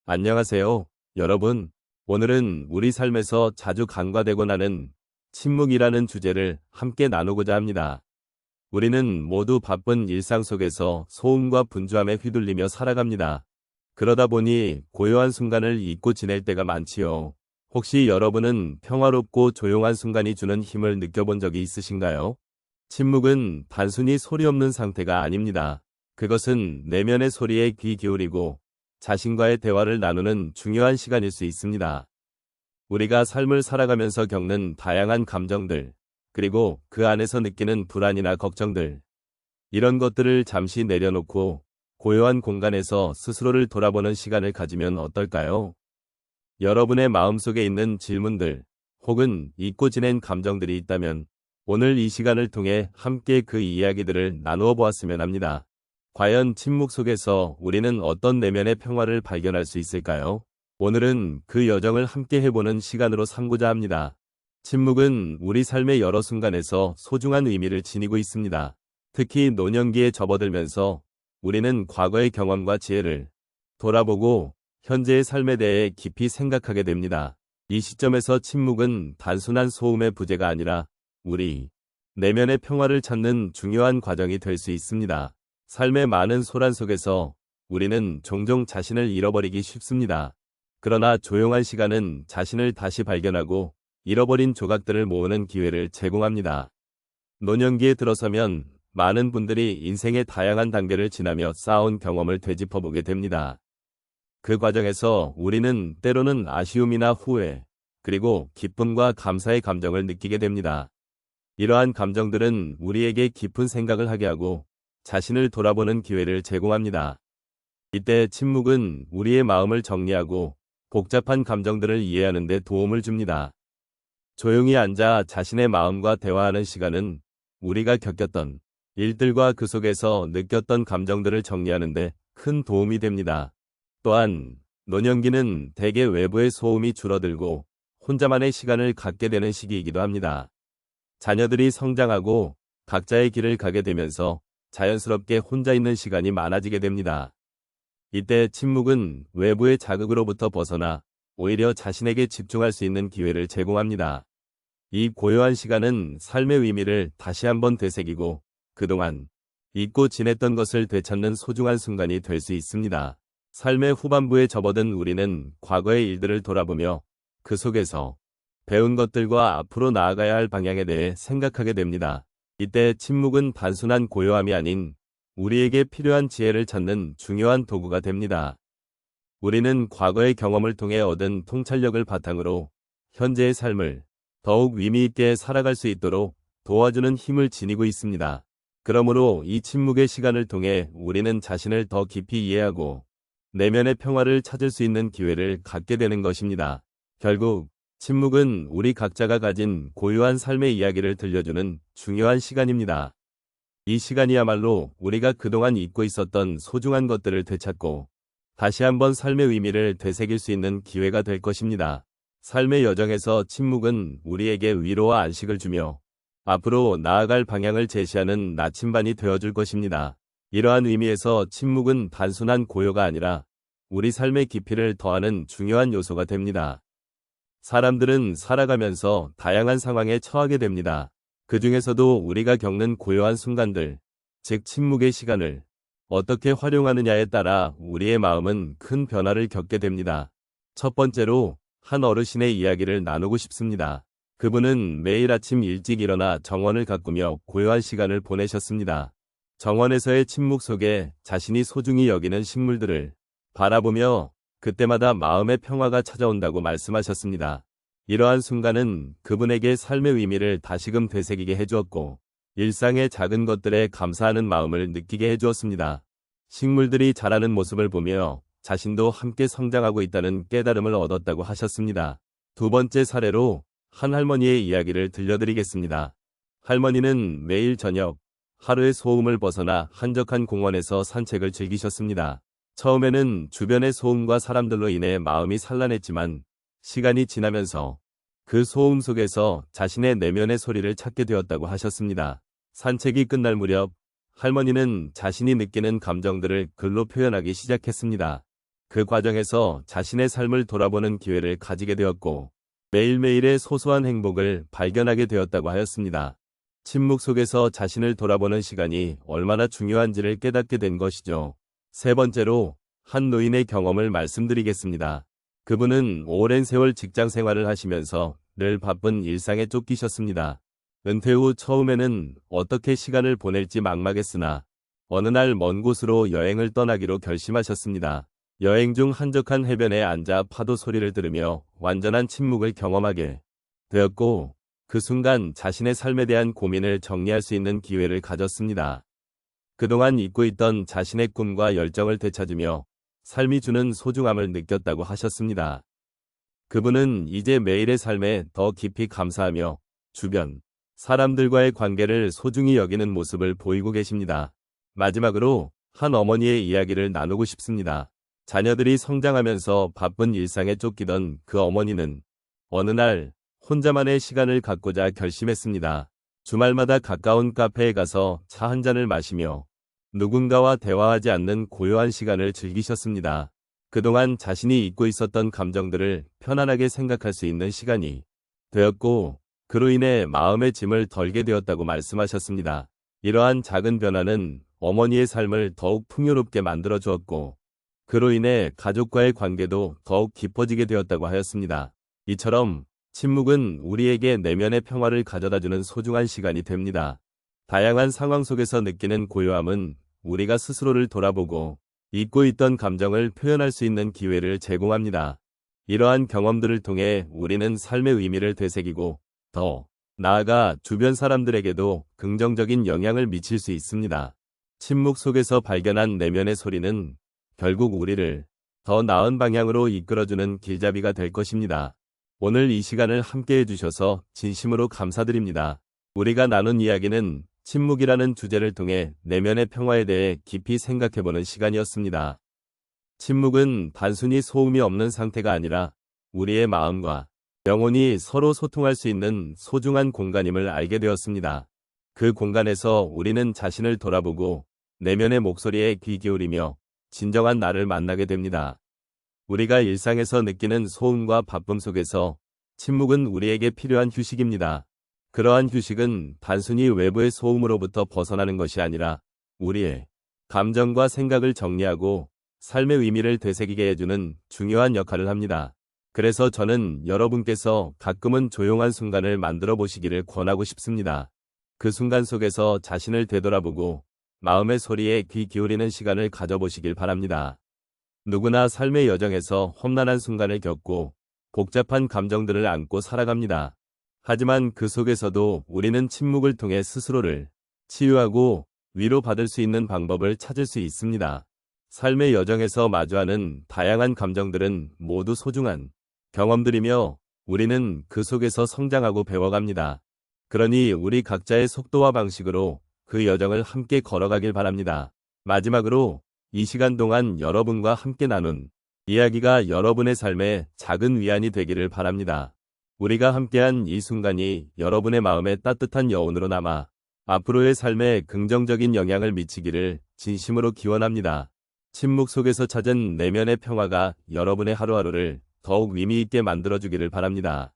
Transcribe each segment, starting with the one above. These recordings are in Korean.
안녕하세요, 여러분. 오늘은 우리 삶에서 자주 간과되고 나는 침묵이라는 주제를 함께 나누고자 합니다. 우리는 모두 바쁜 일상 속에서 소음과 분주함에 휘둘리며 살아갑니다. 그러다 보니 고요한 순간을 잊고 지낼 때가 많지요. 혹시 여러분은 평화롭고 조용한 순간이 주는 힘을 느껴본 적이 있으신가요? 침묵은 단순히 소리 없는 상태가 아닙니다. 그것은 내면의 소리에 귀 기울이고 자신과의 대화를 나누는 중요한 시간일 수 있습니다. 우리가 삶을 살아가면서 겪는 다양한 감정들, 그리고 그 안에서 느끼는 불안이나 걱정들, 이런 것들을 잠시 내려놓고 고요한 공간에서 스스로를 돌아보는 시간을 가지면 어떨까요? 여러분의 마음속에 있는 질문들, 혹은 잊고 지낸 감정들이 있다면 오늘 이 시간을 통해 함께 그 이야기들을 나누어 보았으면 합니다. 과연 침묵 속에서 우리는 어떤 내면의 평화를 발견할 수 있을까요? 오늘은 그 여정을 함께 해보는 시간으로 삼고자 합니다. 침묵은 우리 삶의 여러 순간에서 소중한 의미를 지니고 있습니다. 특히 노년기에 접어들면서 우리는 과거의 경험과 지혜를 돌아보고 현재의 삶에 대해 깊이 생각하게 됩니다. 이 시점에서 침묵은 단순한 소음의 부재가 아니라 우리 내면의 평화를 찾는 중요한 과정이 될 수 있습니다. 삶의 많은 소란 속에서 우리는 종종 자신을 잃어버리기 쉽습니다. 그러나 조용한 시간은 자신을 다시 발견하고 잃어버린 조각들을 모으는 기회를 제공합니다. 노년기에 들어서면 많은 분들이 인생의 다양한 단계를 지나며 쌓아온 경험을 되짚어보게 됩니다. 그 과정에서 우리는 때로는 아쉬움이나 후회, 그리고 기쁨과 감사의 감정을 느끼게 됩니다. 이러한 감정들은 우리에게 깊은 생각을 하게 하고 자신을 돌아보는 기회를 제공합니다. 이때 침묵은 우리의 마음을 정리하고 복잡한 감정들을 이해하는 데 도움을 줍니다. 조용히 앉아 자신의 마음과 대화하는 시간은 우리가 겪었던 일들과 그 속에서 느꼈던 감정들을 정리하는 데 큰 도움이 됩니다. 또한 노년기는 대개 외부의 소음이 줄어들고 혼자만의 시간을 갖게 되는 시기이기도 합니다. 자녀들이 성장하고 각자의 길을 가게 되면서 자연스럽게 혼자 있는 시간이 많아지게 됩니다. 이때 침묵은 외부의 자극으로부터 벗어나 오히려 자신에게 집중할 수 있는 기회를 제공합니다. 이 고요한 시간은 삶의 의미를 다시 한번 되새기고 그동안 잊고 지냈던 것을 되찾는 소중한 순간이 될 수 있습니다. 삶의 후반부에 접어든 우리는 과거의 일들을 돌아보며 그 속에서 배운 것들과 앞으로 나아가야 할 방향에 대해 생각하게 됩니다. 이때 침묵은 단순한 고요함이 아닌 우리에게 필요한 지혜를 찾는 중요한 도구가 됩니다. 우리는 과거의 경험을 통해 얻은 통찰력을 바탕으로 현재의 삶을 더욱 의미 있게 살아갈 수 있도록 도와주는 힘을 지니고 있습니다. 그러므로 이 침묵의 시간을 통해 우리는 자신을 더 깊이 이해하고 내면의 평화를 찾을 수 있는 기회를 갖게 되는 것입니다. 결국 침묵은 우리 각자가 가진 고유한 삶의 이야기를 들려주는 중요한 시간입니다. 이 시간이야말로 우리가 그동안 잊고 있었던 소중한 것들을 되찾고 다시 한번 삶의 의미를 되새길 수 있는 기회가 될 것입니다. 삶의 여정에서 침묵은 우리에게 위로와 안식을 주며 앞으로 나아갈 방향을 제시하는 나침반이 되어줄 것입니다. 이러한 의미에서 침묵은 단순한 고요가 아니라 우리 삶의 깊이를 더하는 중요한 요소가 됩니다. 사람들은 살아가면서 다양한 상황에 처하게 됩니다. 그 중에서도 우리가 겪는 고요한 순간들, 즉 침묵의 시간을 어떻게 활용하느냐에 따라 우리의 마음은 큰 변화를 겪게 됩니다. 첫 번째로 한 어르신의 이야기를 나누고 싶습니다. 그분은 매일 아침 일찍 일어나 정원을 가꾸며 고요한 시간을 보내셨습니다. 정원에서의 침묵 속에 자신이 소중히 여기는 식물들을 바라보며 그때마다 마음의 평화가 찾아온다고 말씀하셨습니다. 이러한 순간은 그분에게 삶의 의미를 다시금 되새기게 해주었고 일상의 작은 것들에 감사하는 마음을 느끼게 해주었습니다. 식물들이 자라는 모습을 보며 자신도 함께 성장하고 있다는 깨달음을 얻었다고 하셨습니다. 두 번째 사례로 한 할머니의 이야기를 들려드리겠습니다. 할머니는 매일 저녁 하루의 소음을 벗어나 한적한 공원에서 산책을 즐기셨습니다. 처음에는 주변의 소음과 사람들로 인해 마음이 산란했지만 시간이 지나면서 그 소음 속에서 자신의 내면의 소리를 찾게 되었다고 하셨습니다. 산책이 끝날 무렵 할머니는 자신이 느끼는 감정들을 글로 표현하기 시작했습니다. 그 과정에서 자신의 삶을 돌아보는 기회를 가지게 되었고 매일매일의 소소한 행복을 발견하게 되었다고 하였습니다. 침묵 속에서 자신을 돌아보는 시간이 얼마나 중요한지를 깨닫게 된 것이죠. 세 번째로 한 노인의 경험을 말씀드리겠습니다. 그분은 오랜 세월 직장 생활을 하시면서 늘 바쁜 일상에 쫓기셨습니다. 은퇴 후 처음에는 어떻게 시간을 보낼지 막막했으나 어느 날 먼 곳으로 여행을 떠나기로 결심하셨습니다. 여행 중 한적한 해변에 앉아 파도 소리를 들으며 완전한 침묵을 경험하게 되었고 그 순간 자신의 삶에 대한 고민을 정리할 수 있는 기회를 가졌습니다. 그동안 잊고 있던 자신의 꿈과 열정을 되찾으며 삶이 주는 소중함을 느꼈다고 하셨습니다. 그분은 이제 매일의 삶에 더 깊이 감사하며 주변 사람들과의 관계를 소중히 여기는 모습을 보이고 계십니다. 마지막으로 한 어머니의 이야기를 나누고 싶습니다. 자녀들이 성장하면서 바쁜 일상에 쫓기던 그 어머니는 어느 날 혼자만의 시간을 갖고자 결심했습니다. 주말마다 가까운 카페에 가서 차 한 잔을 마시며 누군가와 대화하지 않는 고요한 시간을 즐기셨습니다. 그동안 자신이 잊고 있었던 감정들을 편안하게 생각할 수 있는 시간이 되었고 그로 인해 마음의 짐을 덜게 되었다고 말씀하셨습니다. 이러한 작은 변화는 어머니의 삶을 더욱 풍요롭게 만들어 주었고 그로 인해 가족과의 관계도 더욱 깊어지게 되었다고 하였습니다. 이처럼 침묵은 우리에게 내면의 평화를 가져다주는 소중한 시간이 됩니다. 다양한 상황 속에서 느끼는 고요함은 우리가 스스로를 돌아보고 잊고 있던 감정을 표현할 수 있는 기회를 제공합니다. 이러한 경험들을 통해 우리는 삶의 의미를 되새기고 더 나아가 주변 사람들에게도 긍정적인 영향을 미칠 수 있습니다. 침묵 속에서 발견한 내면의 소리는 결국 우리를 더 나은 방향으로 이끌어주는 길잡이가 될 것입니다. 오늘 이 시간을 함께 해주셔서 진심으로 감사드립니다. 우리가 나눈 이야기는 침묵이라는 주제를 통해 내면의 평화에 대해 깊이 생각해보는 시간이었습니다. 침묵은 단순히 소음이 없는 상태가 아니라 우리의 마음과 영혼이 서로 소통할 수 있는 소중한 공간임을 알게 되었습니다. 그 공간에서 우리는 자신을 돌아보고 내면의 목소리에 귀 기울이며 진정한 나를 만나게 됩니다. 우리가 일상에서 느끼는 소음과 바쁨 속에서 침묵은 우리에게 필요한 휴식입니다. 그러한 휴식은 단순히 외부의 소음으로부터 벗어나는 것이 아니라 우리의 감정과 생각을 정리하고 삶의 의미를 되새기게 해주는 중요한 역할을 합니다. 그래서 저는 여러분께서 가끔은 조용한 순간을 만들어 보시기를 권하고 싶습니다. 그 순간 속에서 자신을 되돌아보고 마음의 소리에 귀 기울이는 시간을 가져보시길 바랍니다. 누구나 삶의 여정에서 험난한 순간을 겪고 복잡한 감정들을 안고 살아갑니다. 하지만 그 속에서도 우리는 침묵을 통해 스스로를 치유하고 위로받을 수 있는 방법을 찾을 수 있습니다. 삶의 여정에서 마주하는 다양한 감정들은 모두 소중한 경험들이며 우리는 그 속에서 성장하고 배워갑니다. 그러니 우리 각자의 속도와 방식으로 그 여정을 함께 걸어가길 바랍니다. 마지막으로 이 시간 동안 여러분과 함께 나눈 이야기가 여러분의 삶에 작은 위안이 되기를 바랍니다. 우리가 함께한 이 순간이 여러분의 마음에 따뜻한 여운으로 남아 앞으로의 삶에 긍정적인 영향을 미치기를 진심으로 기원합니다. 침묵 속에서 찾은 내면의 평화가 여러분의 하루하루를 더욱 의미 있게 만들어주기를 바랍니다.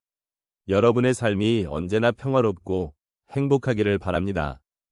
여러분의 삶이 언제나 평화롭고 행복하기를 바랍니다.